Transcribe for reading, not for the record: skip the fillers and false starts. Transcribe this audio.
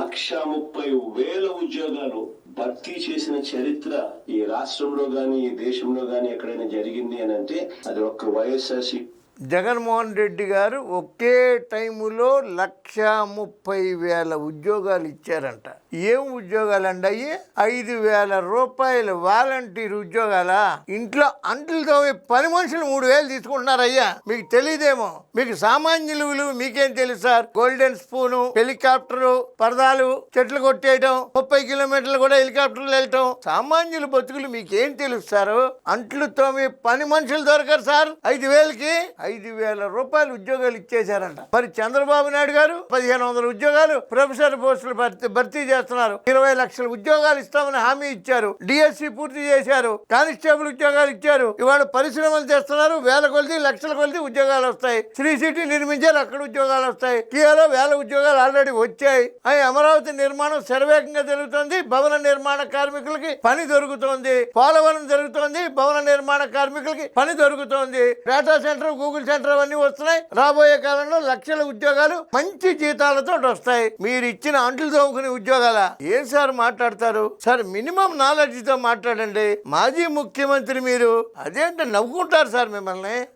1,30,000 ఉద్యోగాలు భర్తీ చేసిన చరిత్ర ఈ రాష్ట్రంలో గాని ఈ దేశంలో గాని ఎక్కడైనా జరిగింది అని అంటే అది ఒక్క వైఎస్ఆర్సీ. జగన్మోహన్ రెడ్డి గారు ఒకే టైములో 1,30,000 ఉద్యోగాలు ఇచ్చారంట. ఏం ఉద్యోగాలండి అయ్యి? 5,000 రూపాయలు వాలంటీర్ ఉద్యోగాల. ఇంట్లో అంటులతో పని మనుషులు 3,000 తీసుకుంటున్నారయ్యా. మీకు తెలియదేమో, మీకు సామాన్యుల విలువ మీకేం తెలుసు సార్? గోల్డెన్ స్పూను, హెలికాప్టరు, పరదాలు, చెట్లు కొట్టేయడం, 30 కిలోమీటర్లు కూడా హెలికాప్టర్లు వెళ్ళటం, సామాన్యుల బతుకులు మీకేం తెలుస్తారు? అంట్లతో పని మనుషులు దొరకరు సార్. 5,000కి 5,000 రూపాయలు ఉద్యోగాలు ఇచ్చేశారంట. మరి చంద్రబాబు నాయుడు గారు 1,500 ఉద్యోగాలు ప్రొఫెసర్ పోస్టులు భర్తీ చేస్తున్నారు. 20 లక్షల ఉద్యోగాలు ఇస్తామని హామీ ఇచ్చారు. డిఎస్సి పూర్తి చేశారు. కానిస్టేబుల్ ఉద్యోగాలు ఇచ్చారు. ఇవాళ పరిశ్రమలు చేస్తున్నారు. వేల కొలది లక్షల కొలది ఉద్యోగాలు వస్తాయి. శ్రీ సిటీ నిర్మించారు, అక్కడ ఉద్యోగాలు వస్తాయి. కియాలో 1000 ఉద్యోగాలు ఆల్రెడీ వచ్చాయి. అమరావతి నిర్మాణం శరవేగంగా జరుగుతోంది. భవన నిర్మాణ కార్మికులకి పని దొరుకుతోంది. పోలవరం జరుగుతోంది, భవన నిర్మాణ కార్మికులకి పని దొరుకుతోంది. డేటా సెంటర్, గూగుల్ సెంటర్ అవన్నీ వస్తున్నాయి. రాబోయే కాలంలో లక్షల ఉద్యోగాలు మంచి జీతాలతో వస్తాయి. మీరు ఇచ్చిన అంట్లు తోముకునే ఉద్యోగాల ఏం సార్ మాట్లాడతారు సార్? మినిమం నాలెడ్జ్ తో మాట్లాడండి. మాజీ ముఖ్యమంత్రి మీరు అదేంటే నవ్వుకుంటారు సార్ మిమ్మల్ని.